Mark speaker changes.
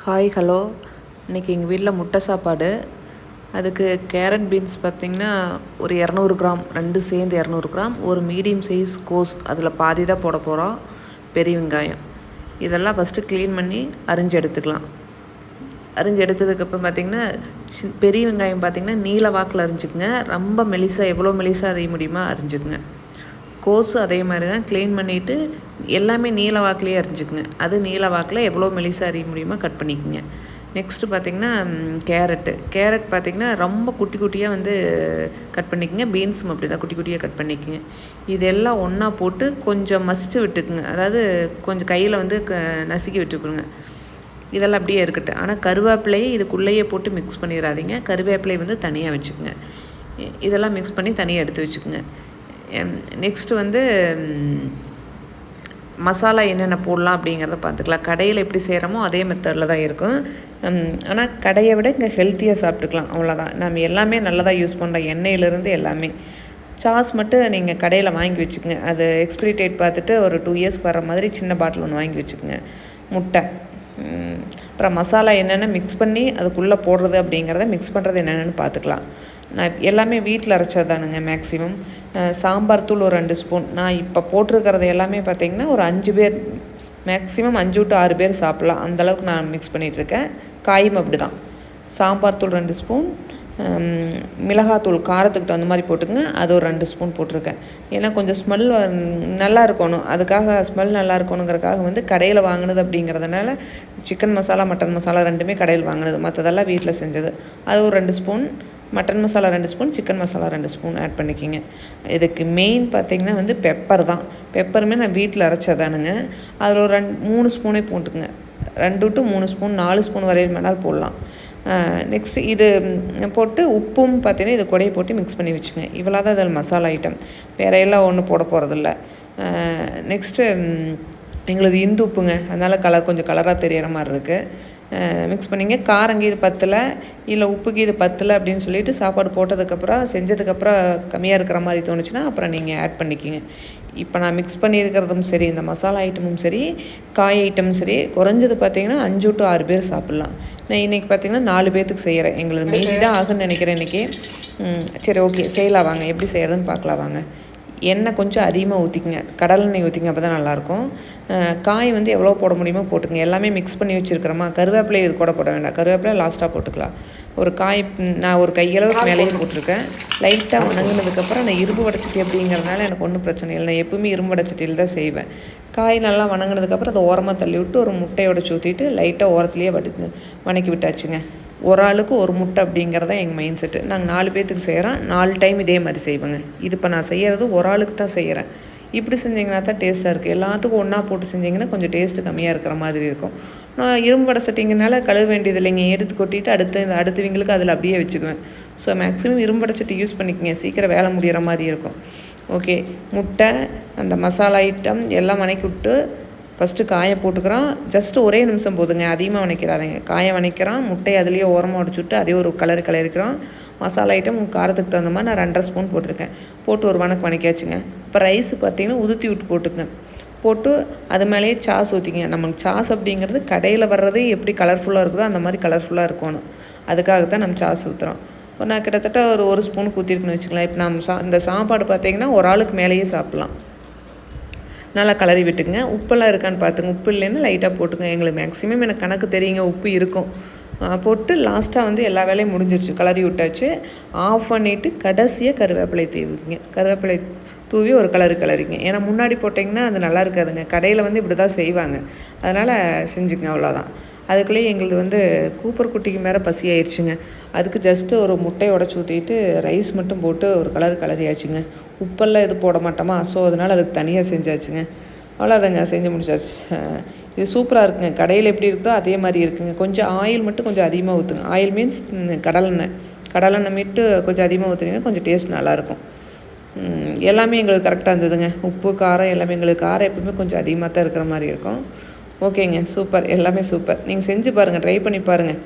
Speaker 1: Hi hello. இன்றைக்கி எங்கள் வீட்டில் முட்டை சாப்பாடு. அதுக்கு கேரட் பீன்ஸ் பார்த்திங்கன்னா ஒரு 200 கிராம், 2 சேர்ந்து 200 கிராம், ஒரு மீடியம் சைஸ் கோஸ், அதில் பாதி தான் போட போகிறோம், பெரிய வெங்காயம். இதெல்லாம் ஃபஸ்ட்டு க்ளீன் பண்ணி அரிஞ்சு எடுத்துக்கலாம். அரிஞ்சு எடுத்ததுக்கப்புறம் பார்த்திங்கன்னா பெரிய வெங்காயம் பார்த்திங்கன்னா நீல வாக்கில் அரிஞ்சுக்குங்க. ரொம்ப மெலிசாக எவ்வளோ மெலிசாக அரிய முடியுமோ அரிஞ்சுக்குங்க. கோஸு அதே மாதிரி தான் க்ளீன் பண்ணிவிட்டு எல்லாமே நீல வாக்கிலே அரிஞ்சுக்குங்க. அது நீல வாக்கில் எவ்வளோ மெலிசாக அரிய முடியுமோ கட் பண்ணிக்கோங்க. நெக்ஸ்ட்டு பார்த்திங்கன்னா கேரட் பார்த்திங்கன்னா ரொம்ப குட்டி குட்டியாக கட் பண்ணிக்கோங்க. பீன்ஸும் அப்படி தான் குட்டி குட்டியாக கட் பண்ணிக்கோங்க. இதெல்லாம் ஒன்றா போட்டு கொஞ்சம் மசிச்சு விட்டுக்குங்க. அதாவது கொஞ்சம் கையில் நசுக்கி விட்டுக்குங்க. இதெல்லாம் அப்படியே இருக்கட்டும். ஆனால் கருவேப்பிலையை இதுக்குள்ளேயே போட்டு மிக்ஸ் பண்ணிடாதீங்க. கருவேப்பிலை தனியாக வச்சுக்கோங்க. இதெல்லாம் மிக்ஸ் பண்ணி தனியாக எடுத்து வச்சுக்கோங்க. நெக்ஸ்ட்டு மசாலா என்னென்ன போடலாம் அப்படிங்கிறத பார்த்துக்கலாம். கடையில் எப்படி செய்கிறோமோ அதே மெத்தடில் தான் இருக்கும். ஆனால் கடையை விட இங்கே ஹெல்த்தியாக சாப்பிட்டுக்கலாம், அவ்வளோதான். நம்ம எல்லாமே நல்லதாக யூஸ் பண்ணுறோம், எண்ணெயிலேருந்து எல்லாமே. சாஸ் மட்டும் நீங்கள் கடையில் வாங்கி வச்சுக்கோங்க. அது எக்ஸ்பிரி டேட் பார்த்துட்டு ஒரு 2 இயர்ஸ்க்கு வர மாதிரி சின்ன பாட்டில் ஒன்று வாங்கி வச்சுக்கோங்க. முட்டை, அப்புறம் மசாலா என்னென்ன மிக்ஸ் பண்ணி அதுக்குள்ளே போடுறது அப்படிங்கிறத மிக்ஸ் பண்ணுறது என்னென்னு பார்த்துக்கலாம். நான் எல்லாமே வீட்டில் அரைச்சதானுங்க மேக்ஸிமம். சாம்பார் தூள் ஒரு 2 ஸ்பூன். நான் இப்போ போட்டிருக்கிறது எல்லாமே பார்த்திங்கன்னா ஒரு 5 பேர், மேக்ஸிமம் 5 to 6 பேர் சாப்பிட்லாம், அந்தளவுக்கு நான் மிக்ஸ் பண்ணிகிட்ருக்கேன். காயும் அப்படி தான். சாம்பார் தூள் 2 ஸ்பூன், மிளகாத்தூள் காரத்துக்கு தகுந்த மாதிரி போட்டுக்கங்க, அது ஒரு 2 ஸ்பூன் போட்டிருக்கேன். ஏன்னா கொஞ்சம் ஸ்மெல் நல்லா இருக்கணும், அதுக்காக ஸ்மெல் நல்லா இருக்கணுங்கிறதுக்காக கடையில் வாங்கினது அப்படிங்கிறதுனால சிக்கன் மசாலா மட்டன் மசாலா ரெண்டுமே கடையில் வாங்கினது, மற்றதெல்லாம் வீட்டில் செஞ்சது. அது ஒரு 2 spoon, mutton masala 2 spoon, chicken masala 2 spoon add பண்ணிக்கிங்க. இதுக்கு மெயின் பார்த்திங்கன்னா பெப்பர் தான். பெப்பருமே நான் வீட்டில் அரைச்சதானுங்க. அதில் ஒரு 3 ஸ்பூனே போட்டுக்குங்க. 2 to 3 ஸ்பூன், 4 ஸ்பூன் வரையில் மேலே போடலாம். நெக்ஸ்ட்டு இது போட்டு உப்பும் பார்த்திங்கன்னா இது கூடயே போட்டு மிக்ஸ் பண்ணி வச்சுங்க. இவ்வளோ தான் அதில் மசாலா ஐட்டம், வேறு எல்லாம் ஒன்றும் போட போகிறதில்ல. நெக்ஸ்ட்டு எங்களுக்கு இந்து உப்புங்க, அதனால் கொஞ்சம் கலராக தெரிகிற மாதிரி இருக்குது. மிக்ஸ் பண்ணிங்க. காரங்க இது பத்தலை இல்லை உப்புக்கு இது பத்தலை அப்படின்னு சொல்லிட்டு சாப்பாடு போட்டதுக்கப்புறம் செஞ்சதுக்கப்புறம் கம்மியாக இருக்கிற மாதிரி தோணுச்சுன்னா அப்புறம் நீங்கள் ஆட் பண்ணிக்கிங்க. இப்போ நான் மிக்ஸ் பண்ணியிருக்கிறதும் சரி, இந்த மசாலா ஐட்டமும் சரி, காய் ஐட்டமும் சரி, குறைஞ்சது பார்த்திங்கன்னா 5 to 6 பேர் சாப்பிட்லாம். நான் இன்றைக்கி பார்த்திங்கன்னா 4 பேர்த்துக்கு செய்கிறேன். எங்களுக்கு மீதி தான் ஆகுன்னு நினைக்கிறேன் இன்றைக்கி. சரி, ஓகே, செய்யலாம் வாங்க. எப்படி செய்கிறதுன்னு பார்க்கலாம் வாங்க. எண்ணெய் கொஞ்சம் அதிகமாக ஊற்றிக்குங்க, கடலெண்ணெய் ஊற்றிங்க, அப்போ தான் நல்லாயிருக்கும். காய் எவ்வளோ போட முடியுமோ போட்டுங்க. எல்லாமே மிக்ஸ் பண்ணி வச்சுருக்கிறோமா. கருவேப்பிலை இது கூட போட வேண்டாம், கருவேப்பிலை லாஸ்ட்டாக போட்டுக்கலாம். ஒரு காய் நான் ஒரு கையளவுக்கு மேலேயே போட்டிருக்கேன். லைட்டாக வணங்கினதுக்கப்புறம் நான் இரும்பு வடைச்சட்டி அப்படிங்கிறதுனால எனக்கு ஒன்றும் பிரச்சனை இல்லை. நான் எப்பவுமே இரும்பு வடைச்சட்டியில் தான் செய்வேன். காய் நல்லா வணங்கினதுக்கப்புறம் அதை ஓரமாக தள்ளி விட்டு ஒரு முட்டையோட ஊற்றிட்டு லைட்டாக ஓரத்துலேயே வணக்கி விட்டாச்சுங்க. ஒரு ஆளுக்கு ஒரு முட்டை அப்படிங்கிறதான் எங்கள் மைண்ட் செட்டு. நாங்கள் 4 பேர்த்துக்கு செய்கிறோம், 4 டைம் இதே மாதிரி செய்வேங்க. இது இப்போ நான் செய்கிறது ஒரு ஆளுக்கு தான் செய்கிறேன். இப்படி செஞ்சிங்கன்னா தான் டேஸ்ட்டாக இருக்குது. எல்லாத்துக்கும் ஒன்றா போட்டு செஞ்சிங்கன்னா கொஞ்சம் டேஸ்ட்டு கம்மியாக இருக்கிற மாதிரி இருக்கும். நான் இரும்பு வடை சட்டிங்கனால கழுவ வேண்டியது இல்லைங்க, எடுத்து கொட்டிட்டு அடுத்தவங்களுக்கு அதில் அப்படியே வச்சுக்குவேன். ஸோ மேக்ஸிமம் இரும்பு வடை சட்டி யூஸ் பண்ணிக்கங்க, சீக்கிரம் வேலை முடிகிற மாதிரி இருக்கும். ஓகே, முட்டை, அந்த மசாலா ஐட்டம் எல்லாம் வணக்கி விட்டு ஃபஸ்ட்டு காயை போட்டுக்கிறோம். ஜஸ்ட்டு ஒரே நிமிஷம் போதுங்க, அதிகமாக வணக்கிறாதீங்க. காயை வணக்கிறோம், முட்டையை அதுலேயே ஓரமாக உடச்சுட்டு அதே ஒரு கலரிக்கிறோம். மசாலா ஐட்டம் காரத்துக்கு தகுந்த மாதிரி நான் 2.5 ஸ்பூன் போட்டிருக்கேன். போட்டு ஒரு வணக்கியாச்சுங்க. இப்போ ரைஸ் பார்த்திங்கன்னா உதுத்தி விட்டு போட்டுங்க. போட்டு அது மேலேயே சாஸ் ஊற்றிங்க. நமக்கு சாஸ் அப்படிங்கிறது கடையில் வர்றது எப்படி கலர்ஃபுல்லாக இருக்குதோ அந்த மாதிரி கலர்ஃபுல்லாக இருக்கணும். அதுக்காகத்தான் நம்ம சாஸ் ஊற்றுறோம். நான் கிட்டத்தட்ட ஒரு ஸ்பூனுக்கு ஊற்றிருக்குன்னு வச்சுக்கலாம். இப்போ நம்ம இந்த சாப்பாடு பார்த்திங்கன்னா ஒரு ஆளுக்கு மேலேயே சாப்பிட்லாம். நல்லா கலரி விட்டுக்குங்க. உப்பெல்லாம் இருக்கான்னு பார்த்துங்க. உப்பு இல்லைன்னா லைட்டாக போட்டுங்க. எங்களுக்கு மேக்ஸிமம் எனக்கு கணக்கு தெரியுங்க, உப்பு இருக்கும். போட்டு லாஸ்ட்டாக எல்லா வேலையும் முடிஞ்சிருச்சு, கலரி விட்டாச்சு. ஆஃப் பண்ணிவிட்டு கடைசியாக கருவேப்பிலை தூவிங்க. கருவேப்பிலை தூவி ஒரு கலரிங்க. ஏன்னா முன்னாடி போட்டிங்கன்னா அது நல்லா இருக்காதுங்க. கடையில் இப்படி தான் செய்வாங்க, அதனால் செஞ்சுக்குங்க, அவ்வளோதான். அதுக்குள்ளேயே எங்களுது கூப்பர் குட்டிக்கு மேலே பசி ஆயிடுச்சுங்க. அதுக்கு ஜஸ்ட்டு ஒரு முட்டையை உடச்சி ஊற்றிட்டு ரைஸ் மட்டும் போட்டு ஒரு கலரியாச்சுங்க. உப்பெல்லாம் இது போட மாட்டோமா, ஸோ அதனால் அதுக்கு தனியாக செஞ்சாச்சுங்க. அவ்வளோதாங்க, செஞ்சு முடிச்சாச்சு. இது சூப்பராக இருக்குங்க. கடையில் எப்படி இருக்குதோ அதே மாதிரி இருக்குங்க. கொஞ்சம் ஆயில் மட்டும் கொஞ்சம் அதிகமாக ஊற்றுங்க. ஆயில் மீன்ஸ் கடலெண்ணெய் மீட்டு கொஞ்சம் அதிகமாக ஊற்றுனீங்கன்னா கொஞ்சம் டேஸ்ட் நல்லாயிருக்கும். எல்லாமே எங்களுக்கு கரெக்டாக இருந்ததுங்க. உப்பு காரம் எல்லாமே. எங்களுக்கு காரம் எப்பவுமே கொஞ்சம் அதிகமாக தான் இருக்கிற மாதிரி இருக்கும். ஓகேங்க, சூப்பர், எல்லாமே சூப்பர். நீங்கள் செஞ்சு பாருங்கள், ட்ரை பண்ணி பாருங்கள்.